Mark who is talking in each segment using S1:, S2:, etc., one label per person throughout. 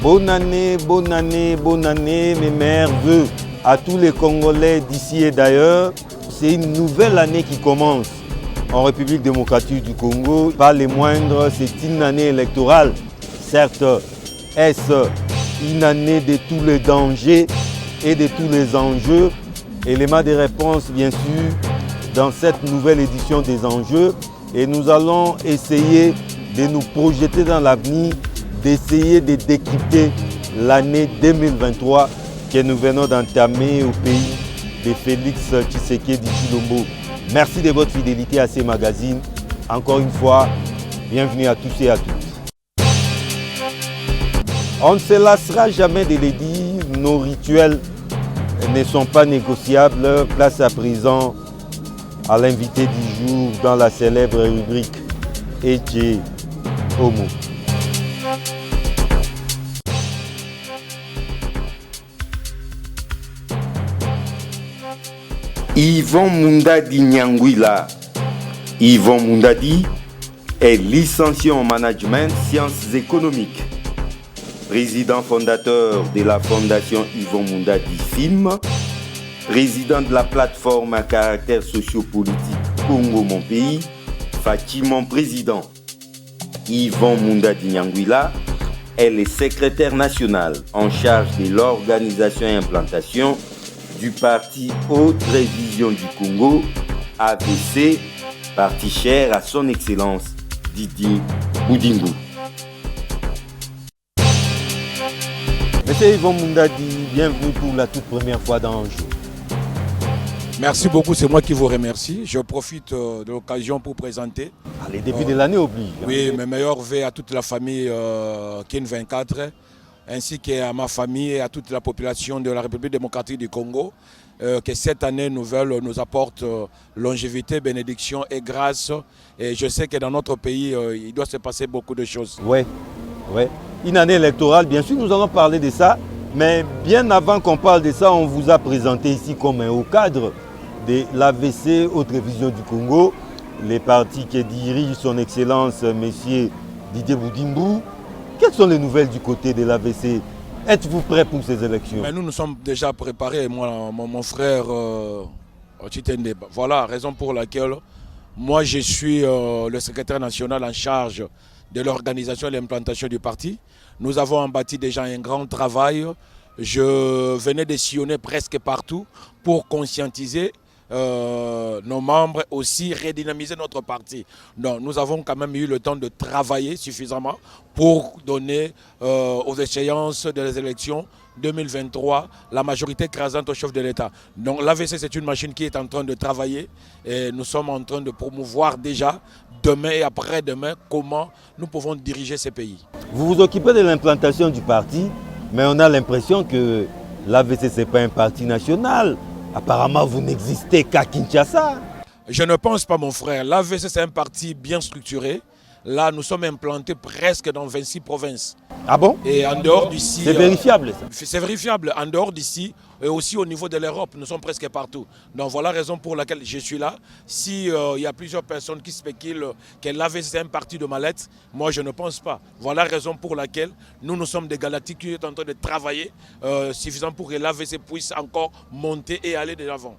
S1: Bonne année, bonne année, bonne année, mes meilleurs vœux à tous les Congolais d'ici et d'ailleurs. C'est une nouvelle année qui commence en République démocratique du Congo. Pas les moindres, c'est une année électorale. Certes, est-ce une année de tous les dangers et de tous les enjeux? Élément de réponse, bien sûr, dans cette nouvelle édition des enjeux. Et nous allons essayer de nous projeter dans l'avenir, d'essayer de décrypter l'année 2023 que nous venons d'entamer au pays de Félix Tshisekedi Tshilombo. Merci de votre fidélité à ces magazines. Encore une fois, bienvenue à tous et à toutes. On ne se lassera jamais de le dire, nos rituels ne sont pas négociables. Place à présent à l'invité du jour dans la célèbre rubrique Eche Homo. Yvon Mundadi Nyangwila. Yvon Mundadi est licencié en management sciences économiques. Président fondateur de la fondation Yvon Mundadi Film. Président de la plateforme à caractère sociopolitique Congo Mon Pays. Fatimon président. Yvon Mundadi Nyangwila est le secrétaire national en charge de l'organisation et implantation du parti Haute Révision du Congo, AVC, parti cher à son excellence Didier Boudingou. Monsieur Yvon Mundadi, bienvenue pour la toute première fois dans Anjou.
S2: Merci beaucoup, c'est moi qui vous remercie. Je profite de l'occasion pour présenter.
S1: Les débuts de l'année obligent.
S2: Oui, mes meilleurs vœux à toute la famille Kin 24, ainsi qu'à ma famille et à toute la population de la République démocratique du Congo, que cette année nouvelle nous apporte longévité, bénédiction et grâce. Et je sais que dans notre pays, il doit se passer beaucoup de choses.
S1: Oui. Une année électorale, bien sûr, nous allons parler de ça. Mais bien avant qu'on parle de ça, on vous a présenté ici comme un haut cadre de l'AVC, Haute Révision du Congo, les partis qui dirigent son Excellence, M. Didier Boudingou. Quelles sont les nouvelles du côté de l'AVC? Êtes-vous prêt pour ces élections?
S2: Mais nous sommes déjà préparés, moi, mon frère Chitende. Voilà la raison pour laquelle moi je suis le secrétaire national en charge de l'organisation et l'implantation du parti. Nous avons bâti déjà un grand travail. Je venais de sillonner presque partout pour conscientiser nos membres, aussi redynamiser notre parti. Donc nous avons quand même eu le temps de travailler suffisamment pour donner aux échéances des élections 2023 la majorité écrasante au chef de l'État. Donc l'AVC, c'est une machine qui est en train de travailler et nous sommes en train de promouvoir déjà demain et après-demain comment nous pouvons diriger ces pays.
S1: Vous vous occupez de l'implantation du parti, mais on a l'impression que l'AVC, ce n'est pas un parti national. Apparemment, vous n'existez qu'à Kinshasa.
S2: Je ne pense pas, mon frère. L'AVC, c'est un parti bien structuré. Là, nous sommes implantés presque dans 26 provinces.
S1: Ah bon?
S2: Et en dehors d'ici...
S1: C'est vérifiable, ça?
S2: C'est vérifiable. En dehors d'ici, et aussi au niveau de l'Europe, nous sommes presque partout. Donc voilà la raison pour laquelle je suis là. Si y a plusieurs personnes qui spéculent que l'AVC c'est un parti de mallette, moi je ne pense pas. Voilà la raison pour laquelle nous sommes des galactiques qui sont en train de travailler suffisant pour que l'AVC puisse encore monter et aller de l'avant.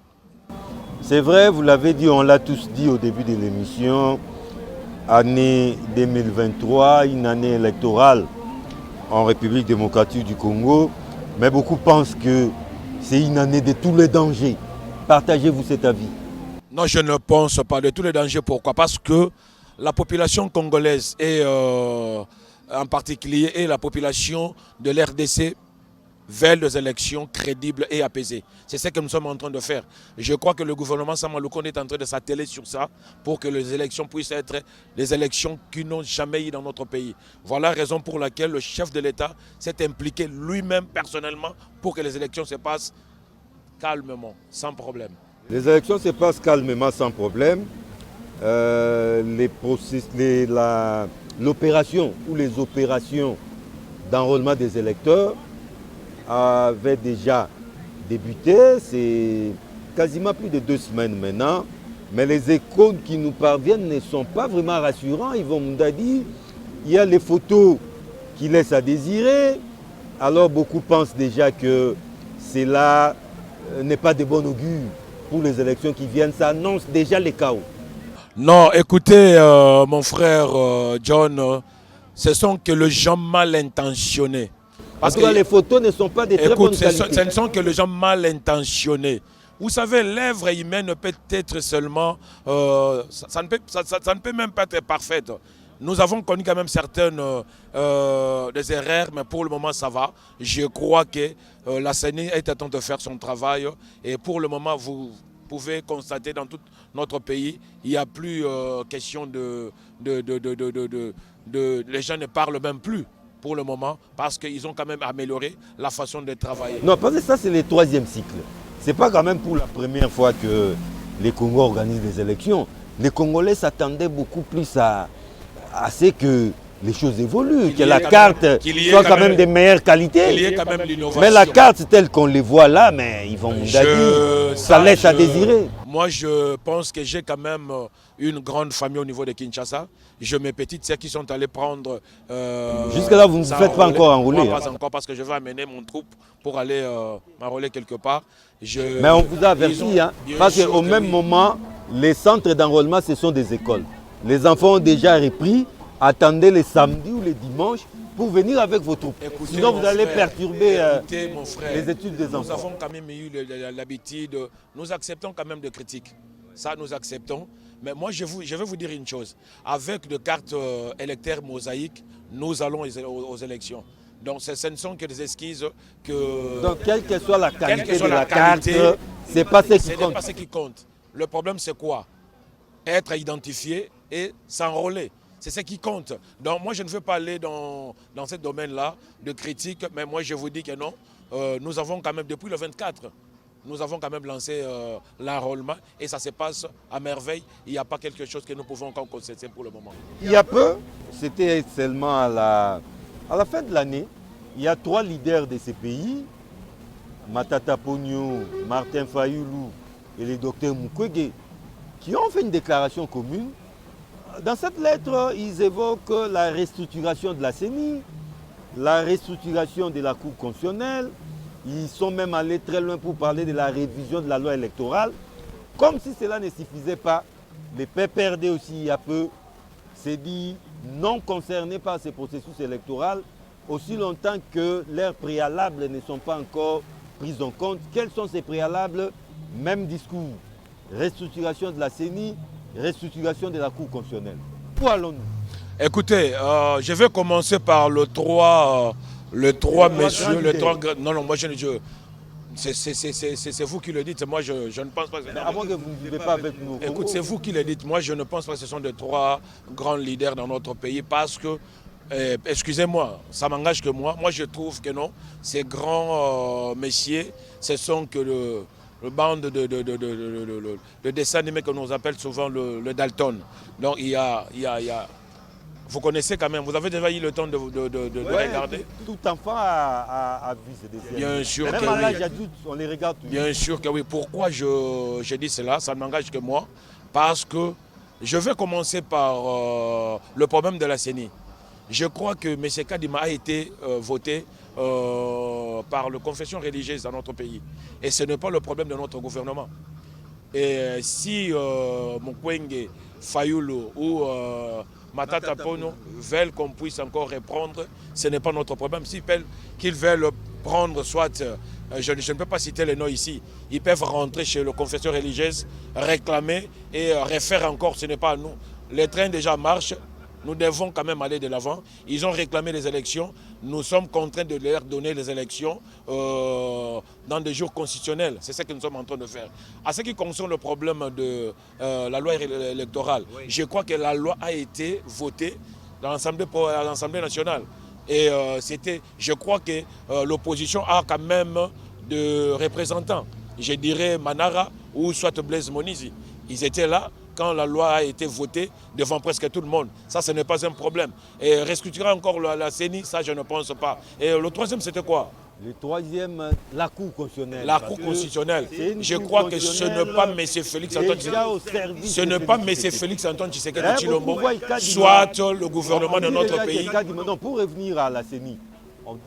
S1: C'est vrai, vous l'avez dit, on l'a tous dit au début de l'émission. Année 2023, une année électorale en République démocratique du Congo. Mais beaucoup pensent que c'est une année de tous les dangers. Partagez-vous cet avis?
S2: Non, je ne pense pas de tous les dangers. Pourquoi? Parce que la population congolaise et en particulier et la population de l'RDC veulent des élections crédibles et apaisées. C'est ce que nous sommes en train de faire. Je crois que le gouvernement Samaloukonde est en train de s'atteler sur ça pour que les élections puissent être des élections qui n'ont jamais eu dans notre pays. Voilà la raison pour laquelle le chef de l'État s'est impliqué lui-même personnellement pour que les élections se passent calmement, sans problème.
S1: Les élections se passent calmement, sans problème. l'opération ou les opérations d'enrôlement des électeurs avaient déjà débuté. C'est quasiment plus de 2 semaines maintenant. Mais les échos qui nous parviennent ne sont pas vraiment rassurants. Ils vont nous dire il y a les photos qui laissent à désirer. Alors beaucoup pensent déjà que cela n'est pas de bon augure pour les élections qui viennent. Ça annonce déjà les chaos.
S2: Non, écoutez, mon frère John, ce sont que les gens mal intentionnés.
S1: Parce que les photos ne sont pas de très bonne qualité.
S2: Ce ne sont que les gens mal intentionnés. Vous savez, l'œuvre humaine peut être seulement... ça ne peut même pas être parfaite. Nous avons connu quand même certaines des erreurs, mais pour le moment ça va. Je crois que la CENI est en train de faire son travail. Et pour le moment, vous pouvez constater dans tout notre pays, il n'y a plus question les gens ne parlent même plus pour le moment, parce qu'ils ont quand même amélioré la façon de travailler.
S1: Non, parce que ça c'est le 3e cycle. Ce n'est pas quand même pour la première fois que les Congos organisent des élections. Les Congolais s'attendaient beaucoup plus à ce que les choses évoluent, que la carte soit quand même de meilleure qualité. Mais la carte telle qu'on les voit là, mais ils vont dire, ça laisse à désirer.
S2: Moi, je pense que j'ai quand même une grande famille au niveau de Kinshasa. J'ai mes petites sœurs qui sont allées prendre...
S1: Jusque-là, vous ne vous faites pas encore enrouler.
S2: Moi, pas encore, parce que je vais amener mon troupe pour aller m'enrôler quelque part.
S1: Mais on vous a averti, parce qu'au même moment, les centres d'enrôlement, ce sont des écoles. Les enfants ont déjà repris. Attendez les samedis ou les dimanches pour venir avec vos troupes.
S2: Écoutez,
S1: sinon, vous allez perturber
S2: mon frère,
S1: les études des enfants.
S2: Nous avons quand même eu l'habitude, nous acceptons quand même de critiques. Ça, nous acceptons. Mais moi, je vais vous dire une chose. Avec des cartes électeurs mosaïques, nous allons aux élections. Donc, ce ne sont que des esquisses que...
S1: Donc, quelle que soit la qualité de la carte, ce n'est pas ce
S2: qui compte. Le problème, c'est quoi? Être identifié et s'enrôler. C'est ce qui compte. Donc moi, je ne veux pas aller dans ce domaine-là de critique, mais moi, je vous dis que non. Nous avons quand même, depuis le 24, nous avons quand même lancé l'enrôlement et ça se passe à merveille. Il n'y a pas quelque chose que nous pouvons encore constater pour le moment.
S1: Il y a peu, c'était seulement à la fin de l'année, il y a 3 leaders de ces pays, Matata Ponyo, Martin Fayulu et le docteur Mukwege, qui ont fait une déclaration commune. Dans cette lettre, ils évoquent la restructuration de la CENI, la restructuration de la Cour constitutionnelle. Ils sont même allés très loin pour parler de la révision de la loi électorale. Comme si cela ne suffisait pas, les PPRD aussi, il y a peu, s'est dit non concernés par ce processus électoral, aussi longtemps que leurs préalables ne sont pas encore pris en compte. Quels sont ces préalables? Même discours. Restructuration de la CENI, restructuration de la Cour constitutionnelle. Où allons-nous?
S2: Écoutez, je vais commencer par le 3 messieurs, le 3... Non, moi c'est vous qui le dites, moi je ne pense pas...
S1: Mais avant que vous ne vivez pas avec nous...
S2: Écoute, c'est vous qui le dites, moi je ne pense pas que ce sont des 3 grands leaders dans notre pays parce que, excusez-moi, ça m'engage que moi je trouve que non, ces grands messieurs, ce sont que le bande de dessins animés que nous appelle souvent le Dalton. Donc il y a vous connaissez quand même, vous avez déjà eu le temps de regarder.
S1: Tout enfant a vu ces dessins.
S2: Bien sûr
S1: même
S2: que
S1: à l'âge
S2: oui.
S1: adulte, on les regarde toujours.
S2: Bien sûr que oui. Pourquoi je dis cela? Ça ne m'engage que moi. Parce que je vais commencer par le problème de la CENI. Je crois que M. Kadima a été voté par la confession religieuse dans notre pays. Et ce n'est pas le problème de notre gouvernement. Et si Mukwege, Fayulu ou Matata Ponyo veulent qu'on puisse encore reprendre, ce n'est pas notre problème. S'ils veulent prendre, soit, je ne peux pas citer les noms ici, ils peuvent rentrer chez le confesseur religieuse, réclamer et refaire encore, ce n'est pas à nous. Les trains déjà marchent. Nous devons quand même aller de l'avant. Ils ont réclamé les élections. Nous sommes contraints de leur donner les élections dans des jours constitutionnels. C'est ce que nous sommes en train de faire. À ce qui concerne le problème de la loi électorale, oui. Je crois que la loi a été votée dans l'Assemblée nationale. Et je crois que l'opposition a quand même de représentants. Je dirais Manara ou soit Blaise Monizi. Ils étaient là. quand la loi a été votée devant presque tout le monde. Ça, ce n'est pas un problème. Et restructurer encore la CENI, ça, je ne pense pas. Et le troisième, c'était quoi?
S1: Le troisième, la Cour constitutionnelle.
S2: La Cour constitutionnelle. Je crois que ce n'est pas M. Félix Antoine Tshisekedi. Ce n'est pas M. Félix Antoine Tshisekedi Tshilombo, soit le gouvernement de notre pays.
S1: Non, pour revenir à la CENI,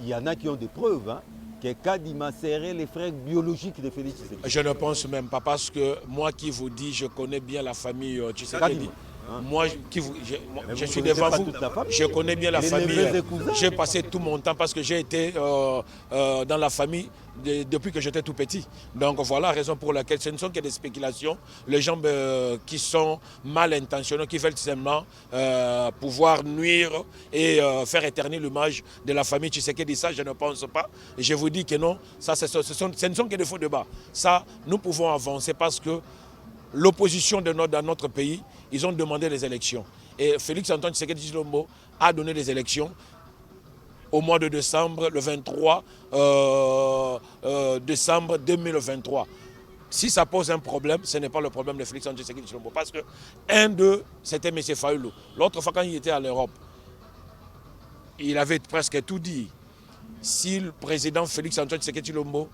S1: il y en a qui ont des preuves, hein, que Kadima serait les frères biologiques de Félix Tshisekedi.
S2: Je ne pense même pas, parce que moi qui vous dis, je connais bien la famille Tshisekedi. Moi, je suis devant vous, je connais bien la famille. J'ai passé tout mon temps parce que j'ai été dans la famille depuis que j'étais tout petit. Donc voilà la raison pour laquelle ce ne sont que des spéculations. Les gens qui sont mal intentionnés, qui veulent simplement pouvoir nuire et faire éterner l'image de la famille Tshisekedi. Ça, je ne pense pas. Et je vous dis que non, ça, ce ne sont que des faux débats. Ça, nous pouvons avancer parce que l'opposition dans notre pays, ils ont demandé les élections. Et Félix Antoine Tshisekedi Tshilombo a donné les élections au mois de décembre, le 23 décembre 2023. Si ça pose un problème, ce n'est pas le problème de Félix Antoine Tshisekedi Tshilombo. Parce que un d'eux, c'était M. Fayulu. L'autre fois, quand il était à l'Europe, il avait presque tout dit. Si le président Félix Antoine Tshisekedi Tshilombo,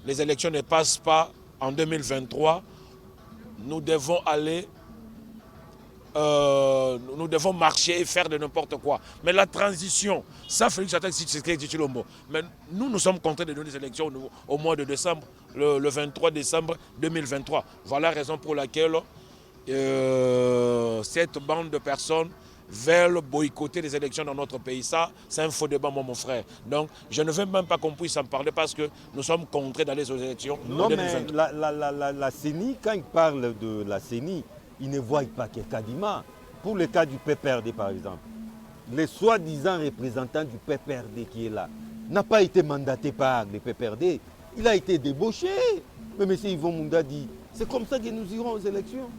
S2: les élections ne passent pas en 2023, nous devons aller, nous devons marcher et faire de n'importe quoi. Mais la transition, ça Félix Antoine Tshisekedi Tshilombo. Mais nous sommes contraints de donner des élections au mois de décembre, le 23 décembre 2023. Voilà la raison pour laquelle cette bande de personnes veulent boycotter les élections dans notre pays. Ça, c'est un faux débat, mon frère. Donc, je ne veux même pas qu'on puisse en parler parce que nous sommes contraints d'aller aux élections.
S1: Non, mais la CENI, quand ils parlent de la CENI, ils ne voient pas que Kadima. Pour le cas du PPRD, par exemple, les soi-disant représentants du PPRD qui est là n'a pas été mandaté par le PPRD. Il a été débauché. Mais M. Yvon Munda dit, c'est comme ça que nous irons aux élections.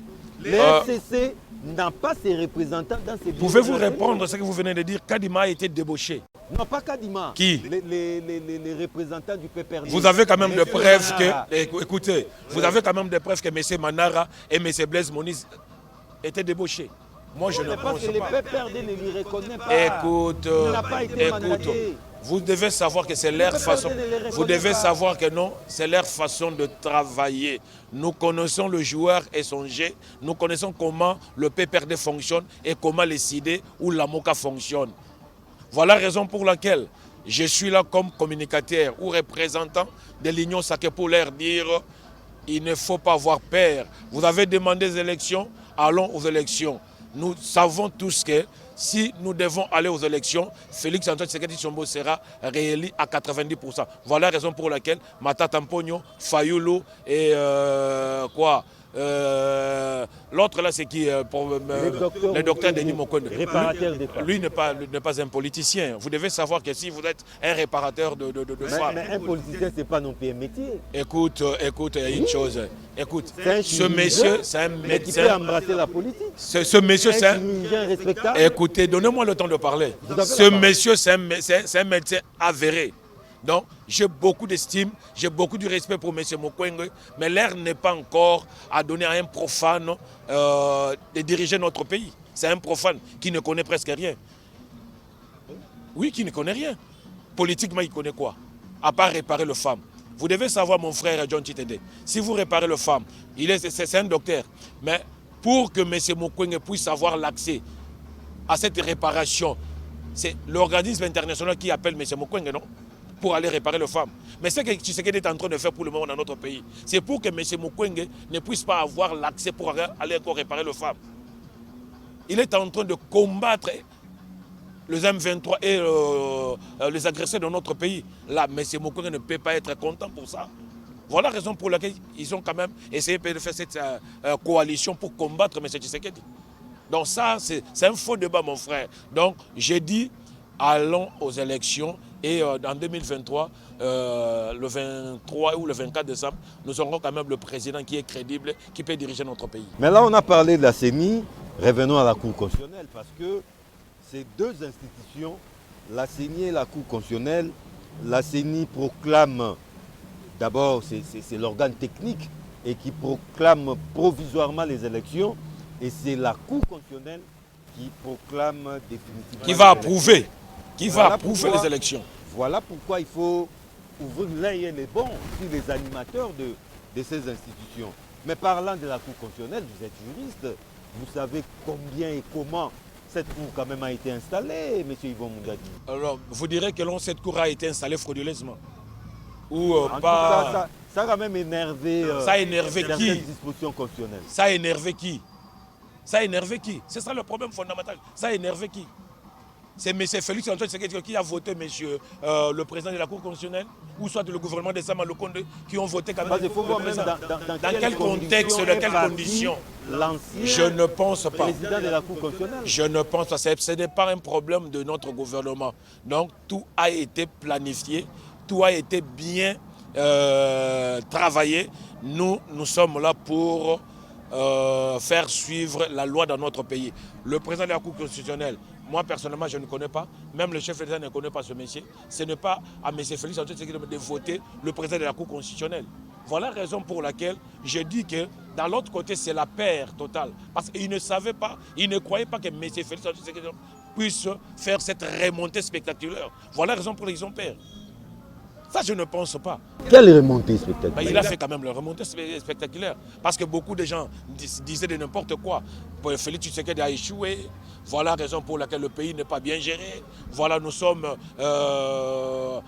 S1: Les RCC n'a pas ses représentants dans ces...
S2: Pouvez-vous répondre à ce que vous venez de dire? Kadima a été débauché.
S1: Non, pas Kadima.
S2: Qui?
S1: Les représentants du PPRD.
S2: Vous avez quand même des preuves que... Écoutez, vous avez quand même des preuves que M. Manara et M. Blaise Moniz étaient débauchés. Moi, je ne pense pas.
S1: Parce que le PPRD ne lui reconnaît pas.
S2: Écoute,
S1: il n'a pas été mandaté.
S2: Vous devez savoir que c'est leur façon. Vous devez savoir que non, c'est leur façon de travailler. Nous connaissons le joueur et son jeu. Nous connaissons comment le PPRD fonctionne et comment les CID ou la MOCA fonctionne. Voilà la raison pour laquelle je suis là comme communicateur ou représentant de l'Union Sacrée pour leur dire il ne faut pas avoir peur. Vous avez demandé des élections, allons aux élections. Nous savons tous que si nous devons aller aux élections, Félix Antoine Tshisekedi Tshilombo sera réélu à 90%. Voilà la raison pour laquelle Matata Mponyo, Fayulu et l'autre là c'est qui le docteur Denis Mukwege. Lui n'est pas un politicien. Vous devez savoir que si vous êtes un réparateur de femmes.
S1: Mais un politicien, ce n'est pas non plus un métier.
S2: Écoute, il y a une chose. Écoute, ce monsieur, c'est un médecin.
S1: Qui peut embrasser la politique.
S2: Ce monsieur, c'est
S1: un respectable.
S2: Écoutez, donnez-moi le temps de parler. Ce monsieur, c'est un médecin avéré. Donc, j'ai beaucoup d'estime, j'ai beaucoup de respect pour M. Mukwege, mais l'heure n'est pas encore à donner à un profane de diriger notre pays. C'est un profane qui ne connaît presque rien. Oui, qui ne connaît rien. Politiquement, il connaît quoi? À part réparer le femme. Vous devez savoir, mon frère John Chitende, si vous réparez le femme, c'est un docteur, mais pour que M. Mukwege puisse avoir l'accès à cette réparation, c'est l'organisme international qui appelle M. Mukwege, non? Pour aller réparer le femme. Mais ce que Tshisekedi est en train de faire pour le moment dans notre pays, c'est pour que M. Mukwege ne puisse pas avoir l'accès pour aller encore réparer le femme. Il est en train de combattre les M23 et les agresseurs de notre pays. Là, M. Mukwege ne peut pas être content pour ça. Voilà la raison pour laquelle ils ont quand même essayé de faire cette coalition pour combattre M. Tshisekedi. Donc ça, c'est un faux débat, mon frère. Donc, j'ai dit, allons aux élections. Et en 2023, le 23 ou le 24 décembre, nous aurons quand même le président qui est crédible, qui peut diriger notre pays.
S1: Mais là, on a parlé de la CENI. Revenons à la Cour constitutionnelle, parce que ces deux institutions, la CENI et la Cour constitutionnelle, la CENI proclame, d'abord, c'est l'organe technique, et qui proclame provisoirement les élections. Et c'est la Cour constitutionnelle qui proclame définitivement...
S2: Qui va approuver, les élections.
S1: Voilà pourquoi il faut ouvrir l'œil et les bons sur les animateurs de ces institutions. Mais parlant de la Cour constitutionnelle, vous êtes juriste, vous savez combien et comment cette cour quand même a été installée, M. Yvon Mungadi.
S2: Alors, vous direz que cette cour a été installée frauduleusement ou
S1: En
S2: pas.
S1: tout cas, ça a quand même énervé,
S2: ça a énervé
S1: certaines
S2: qui?
S1: dispositions constitutionnelles.
S2: Ça a énervé qui? Ça a énervé qui? C'est ça le problème fondamental. Ça a énervé qui? C'est M. Félix Antoine Tshisekedi qui a voté le président de la Cour constitutionnelle, ou soit le gouvernement de Sama Lukonde qui ont voté quand même.
S1: Il faut voir même
S2: dans quel contexte, dans quelles conditions. Je ne pense pas.
S1: Président de la Cour constitutionnelle.
S2: Je ne pense pas. Ce n'est pas un problème de notre gouvernement. Donc tout a été planifié, tout a été bien travaillé. Nous sommes là pour faire suivre la loi dans notre pays. Le président de la Cour constitutionnelle, moi personnellement je ne connais pas, même le chef de l'État ne connaît pas ce monsieur. Ce n'est pas à M. Félix Antoine Tshisekedi de voter le président de la Cour constitutionnelle. Voilà la raison pour laquelle je dis que dans l'autre côté c'est la perte totale. Parce qu'ils ne savaient pas, ils ne croyaient pas que M. Félix Antoine Tshisekedi puisse faire cette remontée spectaculaire. Voilà la raison pour laquelle ils ont peur. Ça, je ne pense pas.
S1: Quelle remontée spectaculaire?
S2: Il a fait quand même la remontée spectaculaire. Parce que beaucoup de gens disaient de n'importe quoi. Félix Tshisekedi a échoué. Voilà la raison pour laquelle le pays n'est pas bien géré. Voilà, nous sommes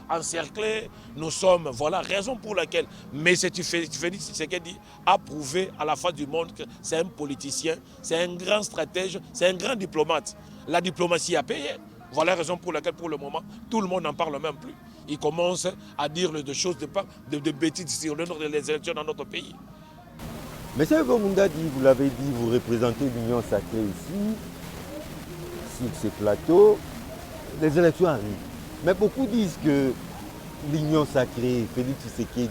S2: encerclés. Nous sommes... Voilà la raison pour laquelle Félix Tshisekedi a prouvé à la face du monde que c'est un politicien, c'est un grand stratège, c'est un grand diplomate. La diplomatie a payé. Voilà la raison pour laquelle, pour le moment, tout le monde n'en parle même plus. Il commence à dire des choses de bêtises sur les élections dans notre pays.
S1: Monsieur Yvon Mungadi, vous l'avez dit, vous représentez l'Union sacrée ici, sur ce plateau. Les élections arrivent. Mais beaucoup disent que l'Union sacrée, Félix Tshisekedi,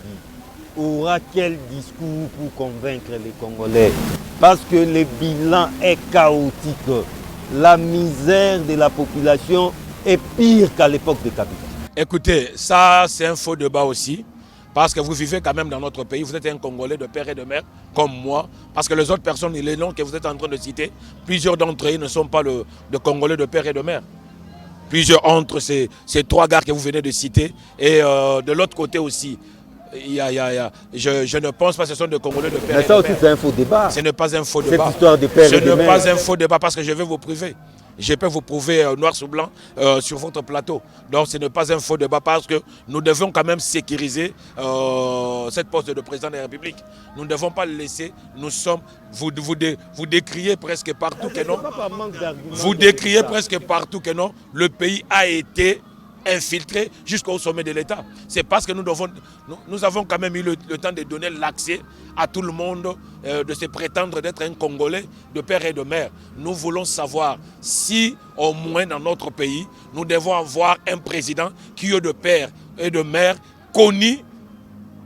S1: aura quel discours pour convaincre les Congolais? Parce que le bilan est chaotique. La misère de la population est pire qu'à l'époque de Kabila.
S2: Écoutez, ça c'est un faux débat aussi, parce que vous vivez quand même dans notre pays, vous êtes un Congolais de père et de mère, comme moi, parce que les autres personnes, les noms que vous êtes en train de citer, plusieurs d'entre eux ne sont pas de Congolais de père et de mère. Plusieurs entre ces trois gars que vous venez de citer, et de l'autre côté aussi, je ne pense pas que ce sont des Congolais de père et de mère.
S1: Mais ça aussi c'est un faux débat.
S2: Ce n'est pas un faux débat.
S1: Cette histoire de père et de mère.
S2: Ce n'est pas un faux débat parce que je vais vous prouver. Je peux vous prouver noir sur blanc sur votre plateau. Donc ce n'est pas un faux débat parce que nous devons quand même sécuriser cette poste de président de la République. Nous ne devons pas le laisser. Nous sommes, vous décriez presque partout que non. Vous décriez presque partout que non. Le pays a été infiltré jusqu'au sommet de l'État. C'est parce que nous avons quand même eu le temps de donner l'accès à tout le monde, de se prétendre d'être un Congolais de père et de mère. Nous voulons savoir si, au moins dans notre pays, nous devons avoir un président qui est de père et de mère connu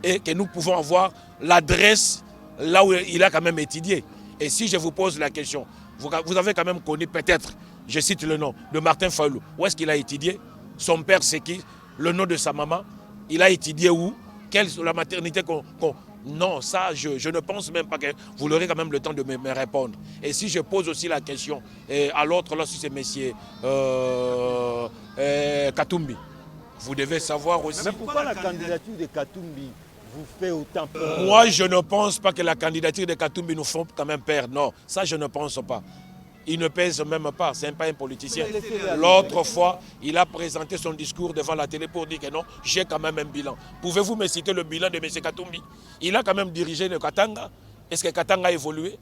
S2: et que nous pouvons avoir l'adresse là où il a quand même étudié. Et si je vous pose la question, vous avez quand même connu peut-être, je cite le nom, de Martin Fayulu. Où est-ce qu'il a étudié? Son père, c'est qui? Le nom de sa maman? Il a étudié où? Quelle la maternité Non, ça, je ne pense même pas que vous aurez quand même le temps de me répondre. Et si je pose aussi la question à l'autre, là, si c'est monsieur Katumbi, vous devez savoir aussi...
S1: Mais pourquoi la candidature de Katumbi vous fait autant peur?
S2: Moi, je ne pense pas que la candidature de Katumbi nous fait quand même perdre. Non, ça, je ne pense pas. Il ne pèse même pas, ce n'est pas un politicien. L'autre fois, il a présenté son discours devant la télé pour dire que non, j'ai quand même un bilan. Pouvez-vous me citer le bilan de M. Katumbi? Il a quand même dirigé le Katanga. Est-ce que Katanga a évolué?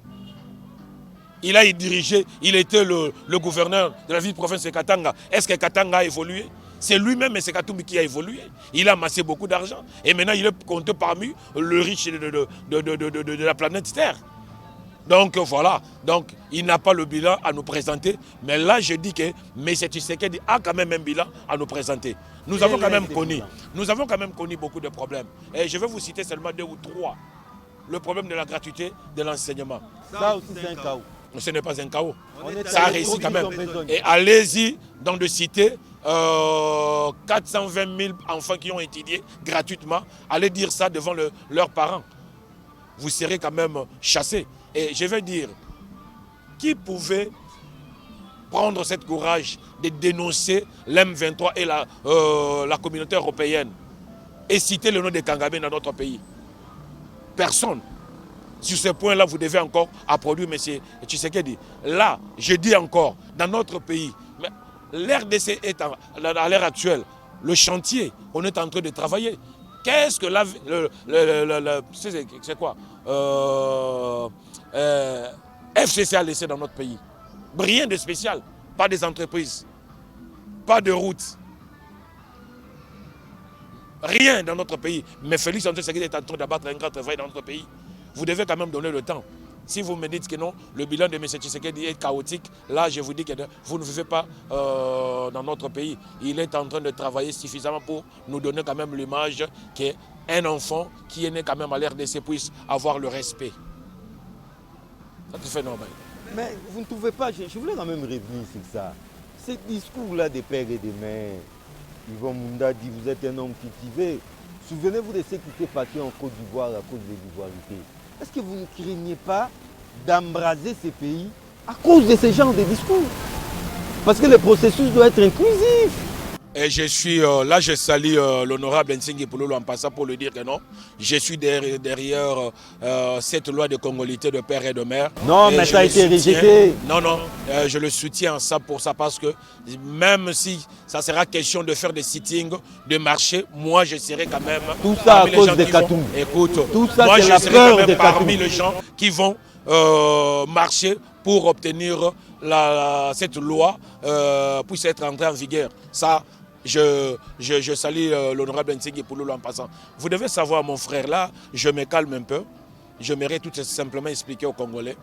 S2: Il a dirigé, il était le gouverneur de la ville-province de Katanga. Est-ce que Katanga a évolué? C'est lui-même, M. Katumbi, qui a évolué. Il a amassé beaucoup d'argent. Et maintenant, il est compté parmi le riche de la planète Terre. Donc voilà, donc il n'a pas le bilan à nous présenter, mais là je dis que M. Tshisekedi a quand même un bilan à nous présenter. Nous avons quand même connu beaucoup de problèmes. Et je vais vous citer seulement 2 ou 3. Le problème de la gratuité de l'enseignement.
S1: Ça aussi c'est un chaos.
S2: Ce n'est pas un chaos. Ça a réussi quand même. Et allez-y dans de citer 420 000 enfants qui ont étudié gratuitement. Allez dire ça devant leurs parents. Vous serez quand même chassés. Et je vais dire, Qui pouvait prendre cette courage de dénoncer l'M23 et la communauté européenne et citer le nom de Kagame dans notre pays? Personne. Sur ce point-là, vous devez encore applaudir M. Tshisekedi. Là, je dis encore, dans notre pays, l'RDC est à l'heure actuelle, le chantier, on est en train de travailler. Qu'est-ce que c'est quoi FCC a laissé dans notre pays? Rien de spécial. Pas des entreprises, pas de routes. Rien dans notre pays. Mais Félix Antoine Tshisekedi est en train d'abattre un grand travail dans notre pays. Vous devez quand même donner le temps. Si vous me dites que non, le bilan de M. Tshisekedi est chaotique, là je vous dis que vous ne vivez pas dans notre pays. Il est en train de travailler suffisamment pour nous donner quand même l'image qu'un enfant qui est né quand même à l'RDC puisse avoir le respect. Ça te fait normal.
S1: Mais vous ne trouvez pas, je voulais quand même revenir sur ça. Ce discours-là des pères et des mères, Yvon Munda dit vous êtes un homme cultivé. Souvenez-vous de ce qui s'est passé en Côte d'Ivoire à cause de l'ivoirité. Est-ce que vous ne craignez pas d'embraser ces pays à cause de ce genre de discours? Parce que le processus doit être inclusif.
S2: Et je suis là, je salue l'honorable Nsingi Pouloulou en passant pour lui dire que non, je suis derrière cette loi de congolité de père et de mère.
S1: Non, mais ça a été rejeté.
S2: Non, non, je le soutiens ça pour ça parce que même si ça sera question de faire des sittings, de marcher, moi je serai quand même.
S1: Tout ça à cause de Katoum.
S2: Écoute,
S1: tout ça,
S2: moi je
S1: la
S2: serai
S1: peur
S2: quand même
S1: de
S2: parmi les gens qui vont marcher pour obtenir cette loi puisse être entrée en vigueur. Ça. Je salue l'honorable Nsingi Pouloulou en passant. Vous devez savoir, mon frère, là, je me calme un peu. J'aimerais tout simplement expliquer aux Congolais.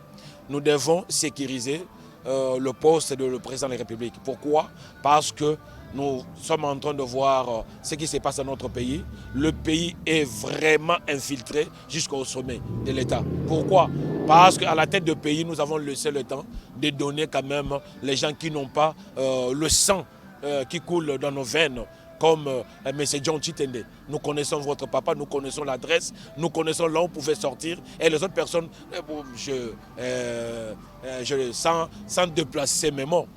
S2: Nous devons sécuriser le poste de le président de la République. Pourquoi? Parce que nous sommes en train de voir ce qui se passe dans notre pays. Le pays est vraiment infiltré jusqu'au sommet de l'État. Pourquoi? Parce qu'à la tête du pays, nous avons laissé le temps de donner quand même les gens qui n'ont pas le sang qui coule dans nos veines, comme M. John Chitende. Nous connaissons votre papa, nous connaissons l'adresse, nous connaissons là où vous pouvez sortir. Et les autres personnes, sans déplacer mes mots,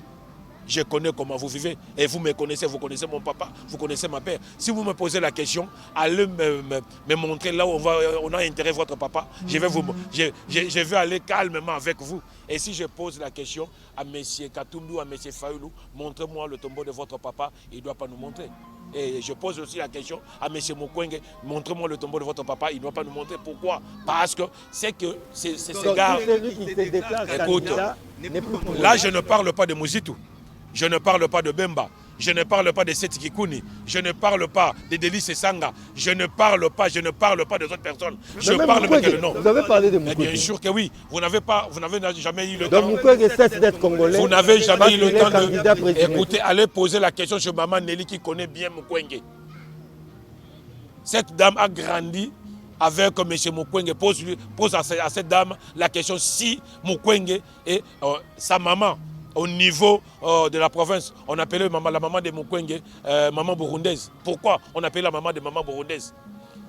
S2: je connais comment vous vivez. Et vous me connaissez, vous connaissez mon papa, vous connaissez ma père. Si vous me posez la question, allez me montrer là où on a intérêt votre papa. Je vais aller calmement avec vous. Et si je pose la question à M. Katumbi ou à M. Fayoulou, montrez-moi le tombeau de votre papa, il ne doit pas nous montrer. Et je pose aussi la question à M. Mukwege, montrez-moi le tombeau de votre papa, il ne doit pas nous montrer. Pourquoi? Parce que c'est que ces gars... Écoute, là je ne parle pas de Mouzitou. Je ne parle pas de Bemba, je ne parle pas de Seti Kikouni, je ne parle pas de Délice Sanga, je ne parle pas des autres personnes. Je parle de quel nom?
S1: Vous avez parlé de Mukwege.
S2: Bien sûr que oui, vous n'avez jamais eu le temps.
S1: Donc Mukwege cesse d'être congolais.
S2: Vous n'avez jamais eu le temps de... Écoutez, allez poser la question sur Maman Nelly qui connaît bien Mukwege. Cette dame a grandi avec M. Mukwege. Pose à cette dame la question si Mukwege est sa maman. Au niveau de la province, on appelait la maman de Mukwege maman burundaise. Pourquoi on appelait la maman de maman burundaise?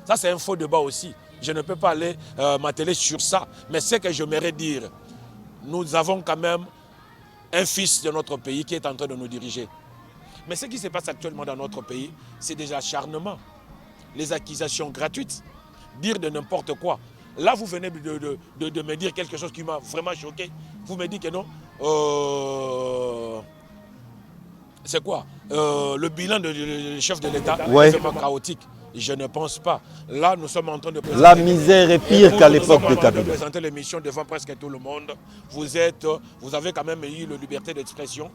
S2: Ça, c'est un faux débat aussi. Je ne peux pas aller m'atteler sur ça. Mais ce que j'aimerais dire, nous avons quand même un fils de notre pays qui est en train de nous diriger. Mais ce qui se passe actuellement dans notre pays, c'est des acharnements, les accusations gratuites, dire de n'importe quoi. Là, vous venez de me dire quelque chose qui m'a vraiment choqué. Vous me dites que non. C'est quoi? Le bilan du chef de l'État est vraiment chaotique. Je ne pense pas. Là, nous sommes en train de présenter...
S1: La misère est pire qu'à l'époque de Kabila.
S2: Nous sommes en train de présenter l'émission devant presque tout le monde. Vous avez quand même eu la liberté d'expression.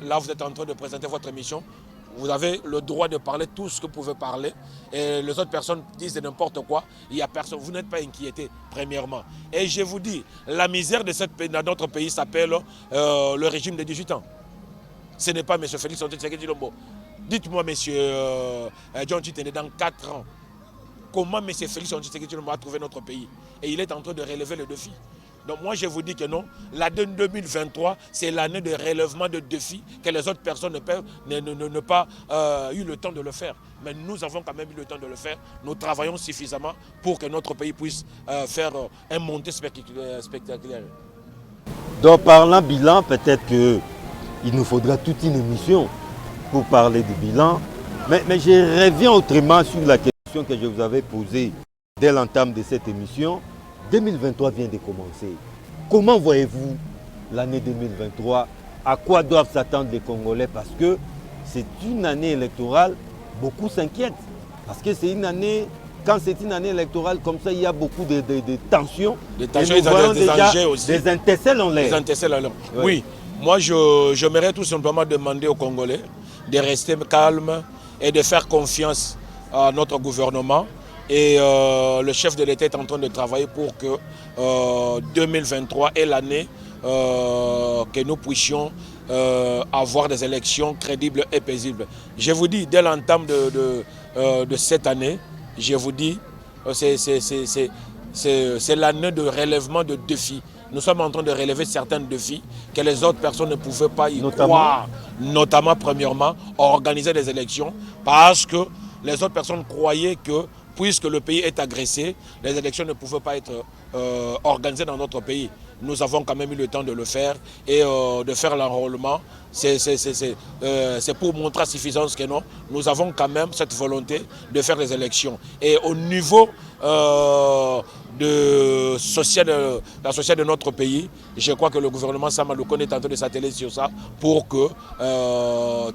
S2: Là, vous êtes en train de présenter votre émission. Vous avez le droit de parler tout ce que vous pouvez parler. Et les autres personnes disent n'importe quoi. Il n'y a personne. Vous n'êtes pas inquiétés, premièrement. Et je vous dis, la misère de notre pays s'appelle le régime de 18 ans. Ce n'est pas M. Félix Antoine Tshisekedi Tshilombo. Dites-moi, M. John Chitende, dans 4 ans, comment M. Félix Antoine Tshisekedi Tshilombo a trouvé notre pays? Et il est en train de relever le défi. Donc moi je vous dis que non, l'année 2023, c'est l'année de relèvement de défis que les autres personnes n'ont pas eu le temps de le faire. Mais nous avons quand même eu le temps de le faire. Nous travaillons suffisamment pour que notre pays puisse faire un montée spectaculaire.
S1: Donc parlant bilan, peut-être qu'il nous faudra toute une émission pour parler du bilan. Mais je reviens autrement sur la question que je vous avais posée dès l'entame de cette émission. 2023 vient de commencer. Comment voyez-vous l'année 2023? À quoi doivent s'attendre les Congolais? Parce que c'est une année électorale, beaucoup s'inquiètent. Parce que c'est une année, quand c'est une année électorale comme ça, il y a beaucoup de tensions.
S2: Des tensions, des enjeux aussi.
S1: Des intercelles en l'air.
S2: Des intercelles en l'air. Oui, moi j'aimerais tout simplement demander aux Congolais de rester calmes et de faire confiance à notre gouvernement. Et le chef de l'État est en train de travailler pour que 2023 est l'année que nous puissions avoir des élections crédibles et paisibles. Je vous dis, dès l'entame de cette année, je vous dis, c'est l'année de relèvement de défis. Nous sommes en train de relever certains défis que les autres personnes ne pouvaient pas y croire. Notamment, premièrement, organiser des élections parce que les autres personnes croyaient que puisque le pays est agressé, les élections ne pouvaient pas être organisées dans notre pays. Nous avons quand même eu le temps de le faire et de faire l'enrôlement. C'est pour montrer à suffisance que non, nous avons quand même cette volonté de faire des élections. Et au niveau de la société de notre pays, je crois que le gouvernement Samalouko est en train de s'atteler sur ça pour que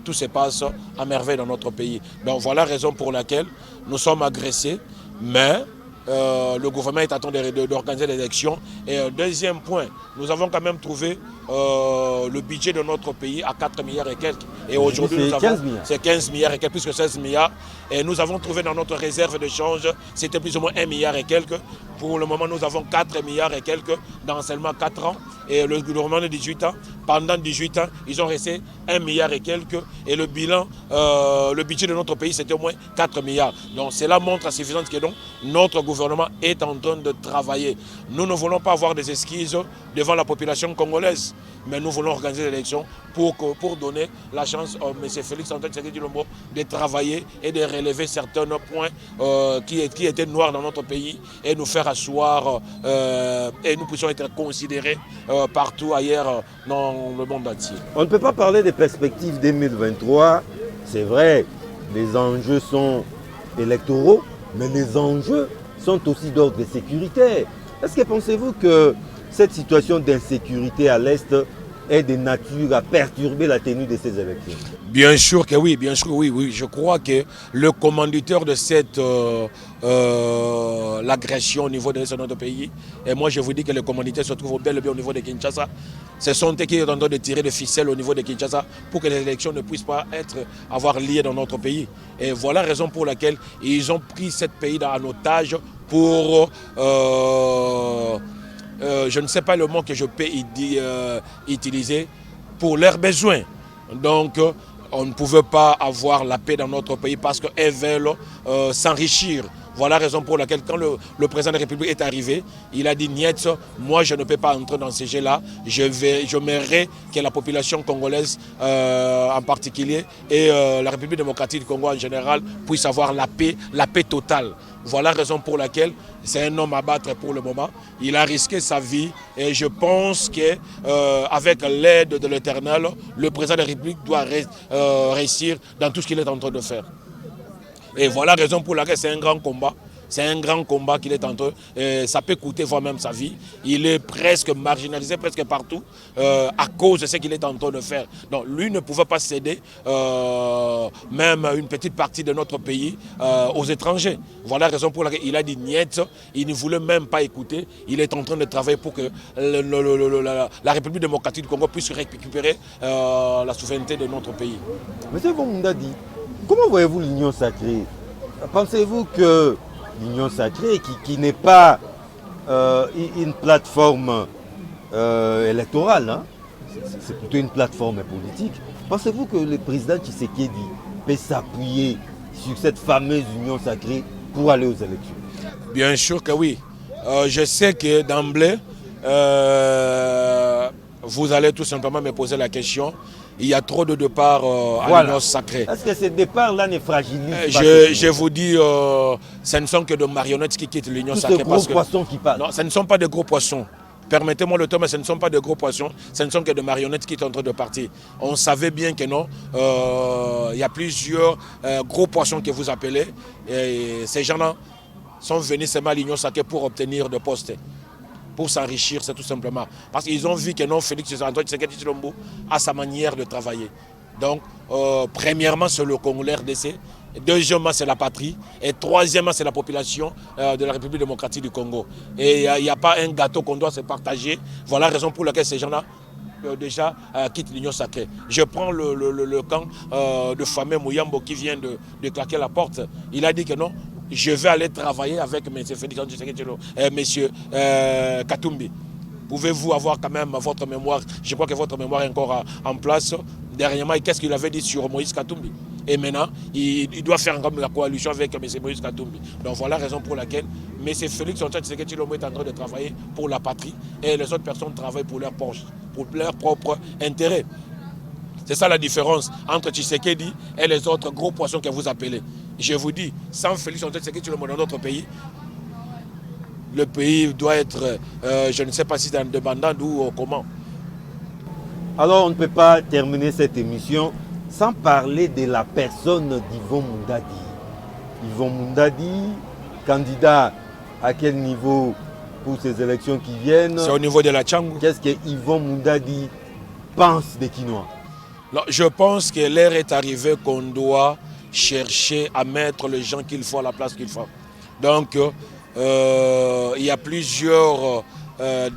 S2: tout se passe à merveille dans notre pays. Donc voilà la raison pour laquelle nous sommes agressés, mais le gouvernement est en train d'organiser des élections. Et deuxième point, nous avons quand même trouvé le budget de notre pays à 4 milliards et quelques. Et aujourd'hui, c'est 15 milliards et quelques, plus que 16 milliards. Et nous avons trouvé dans notre réserve de change, c'était plus ou moins 1 milliard et quelques. Pour le moment, nous avons 4 milliards et quelques dans seulement 4 ans. Et le gouvernement de 18 ans, pendant 18 ans, ils ont resté 1 milliard et quelques. Et le bilan, le budget de notre pays, c'était au moins 4 milliards. Donc cela montre à suffisance que donc, notre gouvernement est en train de travailler. Nous ne voulons pas avoir des esquisses devant la population congolaise, mais nous voulons organiser l'élection pour donner la chance à M. Félix Antoine Tshisekedi Tshilombo de travailler et de relever certains points qui étaient noirs dans notre pays et nous faire asseoir et nous puissions être considérés partout ailleurs dans le monde entier.
S1: On ne peut pas parler des perspectives 2023, c'est vrai, les enjeux sont électoraux, mais les enjeux sont aussi d'ordre sécuritaire. Est-ce que pensez-vous que cette situation d'insécurité à l'Est est de nature à perturber la tenue de ces élections?
S2: Bien sûr que oui, bien sûr oui. Je crois que le commanditaire de cette l'agression au niveau de notre pays, et moi je vous dis que le commanditaire se trouve bel et bien au niveau de Kinshasa. Ce sont eux qui sont en train de tirer des ficelles au niveau de Kinshasa pour que les élections ne puissent pas avoir lieu dans notre pays. Et voilà la raison pour laquelle ils ont pris ce pays en otage pour... je ne sais pas le mot que je peux utiliser, pour leurs besoins. Donc, on ne pouvait pas avoir la paix dans notre pays parce qu'elles veulent s'enrichir. Voilà la raison pour laquelle, quand le président de la République est arrivé, il a dit « Niet, moi je ne peux pas entrer dans ces jeux-là, j'aimerais que la population congolaise en particulier et la République démocratique du Congo en général puisse avoir la paix totale. » Voilà la raison pour laquelle c'est un homme à battre pour le moment. Il a risqué sa vie et je pense qu'avec l'aide de l'Éternel, le président de la République doit réussir dans tout ce qu'il est en train de faire. Et voilà la raison pour laquelle c'est un grand combat. C'est un grand combat qu'il est en train. Ça peut coûter voire même sa vie. Il est presque marginalisé, presque partout, à cause de ce qu'il est en train de faire. Donc lui ne pouvait pas céder même une petite partie de notre pays aux étrangers. Voilà la raison pour laquelle il a dit niet. Il ne voulait même pas écouter. Il est en train de travailler pour que la République démocratique du Congo puisse récupérer la souveraineté de notre pays.
S1: Monsieur Vongundadi, comment voyez-vous l'Union sacrée? Pensez-vous que l'Union sacrée, qui n'est pas une plateforme électorale, hein, c'est plutôt une plateforme politique, pensez-vous que le président Tshisekedi peut s'appuyer sur cette fameuse Union sacrée pour aller aux élections?
S2: Bien sûr que oui. Je sais que d'emblée, vous allez tout simplement me poser la question. Il y a trop de départs à l'Union sacrée.
S1: Est-ce que ces départs-là ne fragilisent pas?
S2: Je vous dis, ce ne sont que de marionnettes qui quittent l'Union sacrée.
S1: Tous ces gros poissons qui passent.
S2: Non, ce ne sont pas des gros poissons. permettez-moi le terme, mais ce ne sont pas de gros poissons, ce ne sont que des marionnettes qui sont en train de partir. On savait bien que non, il y a plusieurs gros poissons que vous appelez, et ces gens-là sont venus seulement à l'Union Sacrée pour obtenir des postes, pour s'enrichir, c'est tout simplement. Parce qu'ils ont vu que non, Félix Antoine Tshisekedi Tshilombo a sa manière de travailler. Donc, premièrement, c'est le Congo, l'RDC. Deuxièmement, c'est la patrie. Et troisièmement, c'est la population de la République démocratique du Congo. Et il n'y a pas un gâteau qu'on doit se partager. Voilà la raison pour laquelle ces gens-là déjà quittent l'Union Sacrée. Je prends le camp de Famé Mouyambo qui vient de claquer la porte. Il a dit que non, je vais aller travailler avec M. Félix M. Katumbi. Pouvez-vous avoir quand même votre mémoire? Je crois que votre mémoire est encore en place. Dernièrement, qu'est-ce qu'il avait dit sur Moïse Katumbi? Et maintenant, il doit faire comme la coalition avec M. Moïse Katumbi. Donc voilà la raison pour laquelle M. Félix Antoine Tshisekedi Tshilombo est en train de travailler pour la patrie et les autres personnes travaillent pour leur poche, pour leur propre intérêt. C'est ça la différence entre Tshisekedi et les autres gros poissons que vous appelez. Je vous dis, sans Félix Antoine Tshisekedi Tshilombo dans notre pays, le pays doit être, je ne sais pas si dans le demandant ou comment.
S1: Alors on ne peut pas terminer cette émission sans parler de la personne d'Yvon Mundadi. Yvon Mundadi, candidat à quel niveau pour ces élections qui viennent?
S2: C'est au niveau de la Tchangou.
S1: Qu'est-ce que Yvon Mundadi pense des Kinois?
S2: Je pense que l'heure est arrivée qu'on doit chercher à mettre les gens qu'il faut à la place qu'il faut. Donc, il y a plusieurs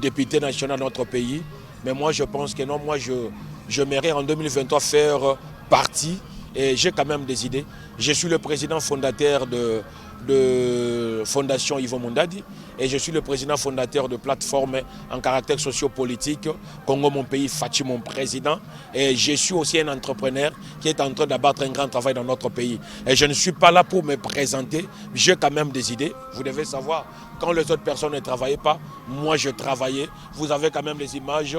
S2: députés nationaux dans notre pays, mais moi je pense que non, moi je m'aimerais en 2023 faire partie, et j'ai quand même des idées. Je suis le président fondateur de Fondation Yvon Mundadi et je suis le président fondateur de plateforme en caractère sociopolitique Congo Mon Pays, Fachi mon président, et je suis aussi un entrepreneur qui est en train d'abattre un grand travail dans notre pays. Et je ne suis pas là pour me présenter, j'ai quand même des idées. Vous devez savoir, quand les autres personnes ne travaillaient pas, moi je travaillais. Vous avez quand même les images,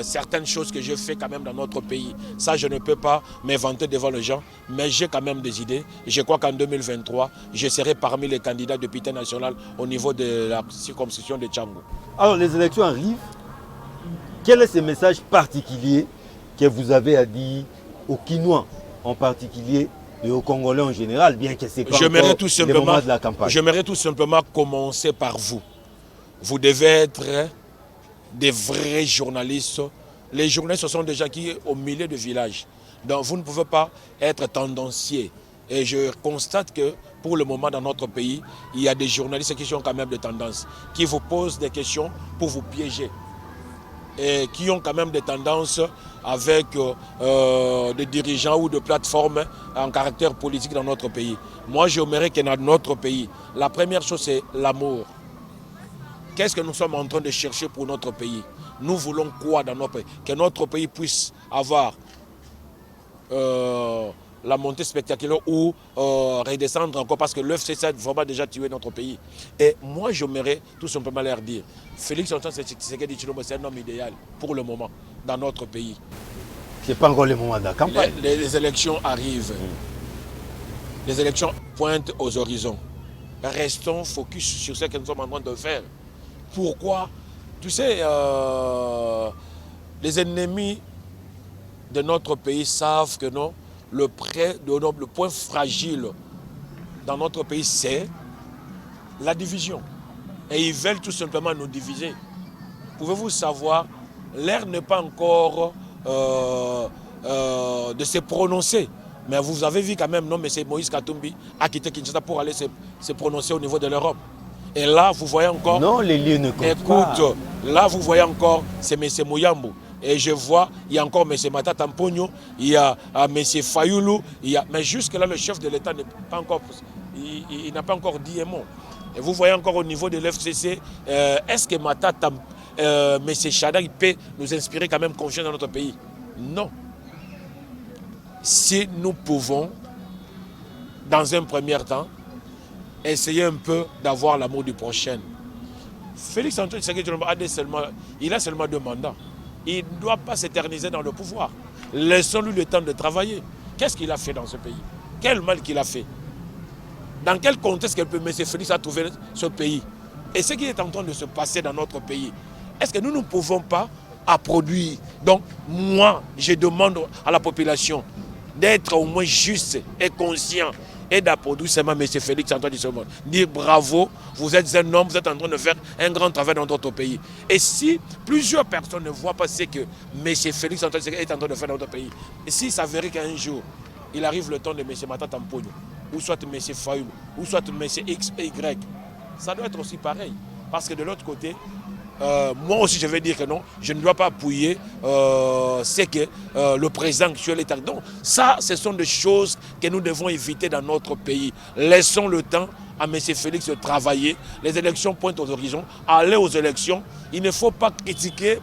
S2: certaines choses que je fais quand même dans notre pays. Ça, je ne peux pas m'inventer devant les gens, mais j'ai quand même des idées. Je crois qu'en 2023, je serai parmi les candidats députés nationaux au niveau de la circonscription de Tchangou.
S1: Alors, les élections arrivent. Quel est ce message particulier que vous avez à dire aux Kinois en particulier et aux Congolais en général, bien que c'est pas encore le moment de la campagne?
S2: J'aimerais tout simplement commencer par vous. Vous devez être des vrais journalistes. Les journalistes, ce sont des gens qui sont au milieu de villages. Donc vous ne pouvez pas être tendancier. Et je constate que pour le moment dans notre pays, il y a des journalistes qui sont quand même de tendance, qui vous posent des questions pour vous piéger. Et qui ont quand même des tendances avec des dirigeants ou des plateformes en caractère politique dans notre pays. Moi, j'aimerais que dans notre pays, la première chose, c'est l'amour. Qu'est-ce que nous sommes en train de chercher pour notre pays? Nous voulons quoi dans notre pays? Que notre pays puisse avoir la montée spectaculaire ou redescendre encore, parce que l'UFC a vraiment déjà tué notre pays. Et moi, j'aimerais tout simplement leur dire, Félix Antoine Tshisekedi Tshilombo, c'est un homme idéal pour le moment dans notre pays.
S1: Ce n'est pas encore le moment de la campagne.
S2: Les élections arrivent. Les élections pointent aux horizons. Restons focus sur ce que nous sommes en train de faire. Pourquoi? Tu sais, les ennemis de notre pays savent que non, le point fragile dans notre pays, c'est la division. Et ils veulent tout simplement nous diviser. Pouvez-vous savoir, l'heure n'est pas encore de se prononcer. Mais vous avez vu quand même, non, mais c'est Moïse Katumbi a quitté Kinshasa pour aller se prononcer au niveau de l'Europe. Et là, vous voyez encore...
S1: Non, les lieux ne comptent pas.
S2: Écoute, là, vous voyez encore, c'est M. Mouyambo. Et je vois, il y a encore M. Matata Mponyo, il y a M. Fayoulou, mais jusque-là, le chef de l'État n'a pas encore, il n'a pas encore dit un mot. Et vous voyez encore au niveau de l'FCC, est-ce que Matata, M. Chada, il peut nous inspirer quand même confiance dans notre pays? Non. Si nous pouvons, dans un premier temps, essayer un peu d'avoir l'amour du prochain. Félix Antoine Tshisekedi Tshilombo il a seulement 2 mandats. Il ne doit pas s'éterniser dans le pouvoir. Laissons-lui le temps de travailler. Qu'est-ce qu'il a fait dans ce pays? Quel mal qu'il a fait? Dans quel contexte M. Félix a trouvé ce pays? Et ce qui est en train de se passer dans notre pays, est-ce que nous ne pouvons pas produire? Donc, moi, je demande à la population d'être au moins juste et conscient et d'applaudir seulement M. Félix Antoine Tshisekedi. Dire bravo, vous êtes un homme, vous êtes en train de faire un grand travail dans notre pays. Et si plusieurs personnes ne voient pas ce que M. Félix Antoine Tshisekedi est en train de faire dans notre pays, et s'il s'avérait qu'un jour, il arrive le temps de M. Matata Mponyo, ou soit M. Fayoum, ou soit M. X et Y, ça doit être aussi pareil. Parce que de l'autre côté, moi aussi je vais dire que non, je ne dois pas appuyer ce que le président actuel est. Donc ça, ce sont des choses que nous devons éviter dans notre pays. Laissons le temps à M. Félix de travailler. Les élections pointent aux horizons. Aller aux élections, il ne faut pas critiquer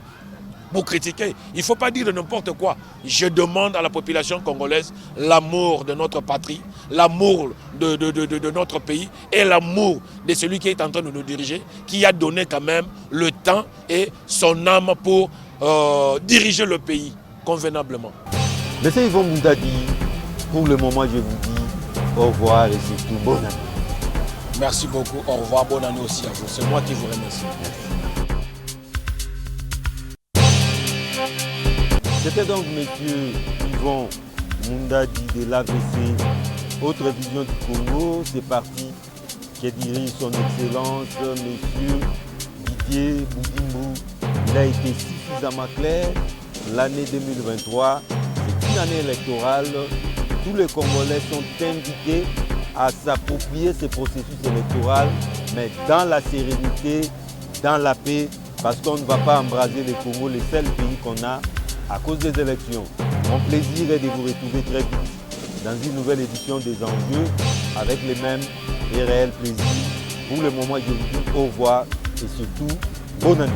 S2: pour critiquer. Il ne faut pas dire de n'importe quoi. Je demande à la population congolaise l'amour de notre patrie, l'amour de notre pays et l'amour de celui qui est en train de nous diriger, qui a donné quand même le temps et son âme pour diriger le pays convenablement.
S1: Monsieur Yvon Moundadi, pour le moment, je vous dis au revoir et surtout bonne année.
S2: Merci beaucoup. Au revoir. Bonne année aussi à vous. C'est moi qui vous remercie.
S1: Merci. C'était donc M. Yvon Moundadi de l'AVC, Autre Vision du Congo. C'est parti, que dirige son Excellence, M. Didier Boudimou. Il a été suffisamment clair. L'année 2023, c'est une année électorale. Tous les Congolais sont invités à s'approprier ce processus électoral, mais dans la sérénité, dans la paix, parce qu'on ne va pas embraser le Congo, le seul pays qu'on a à cause des élections. Mon plaisir est de vous retrouver très vite dans une nouvelle édition des Enjeux avec les mêmes et réels plaisirs. Pour le moment, je vous dis au revoir et surtout, bonne année.